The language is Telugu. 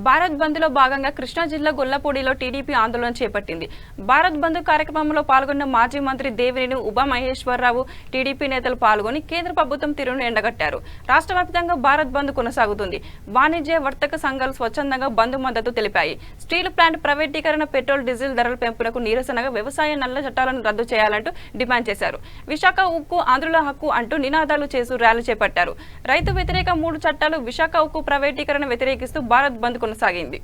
భారత్ బంద్ లో భాగంగా కృష్ణా జిల్లా గొల్లపూడిలో టీడీపీ ఆందోళన చేపట్టింది. భారత్ బంద్ కార్యక్రమంలో పాల్గొన్న మాజీ మంత్రి దేవినేని ఉమామహేశ్వరరావు టీడీపీ నేతలు పాల్గొని కేంద్ర ప్రభుత్వం తీరును ఎండగట్టారు. రాష్ట్ర వ్యాప్తంగా భారత్ బంద్ కొనసాగుతుంది. వాణిజ్య వర్తక సంఘాలు స్వచ్ఛందంగా బంద్ మద్దతు తెలిపాయి. స్టీల్ ప్లాంట్ ప్రైవేటీకరణ, పెట్రోల్ డీజిల్ ధరల పెంపునకు నిరసనగా వ్యవసాయ నల్ల చట్టాలను రద్దు చేయాలంటూ డిమాండ్ చేశారు. విశాఖ ఉక్కు ఆంధ్రుల హక్కు అంటూ నినాదాలు చేస్తూ ర్యాలీ చేపట్టారు. రైతు వ్యతిరేక 3 చట్టాలు, విశాఖ ఉక్కు ప్రైవేటీకరణ వ్యతిరేకిస్తూ భారత్ బంద్ కొనసాగింది.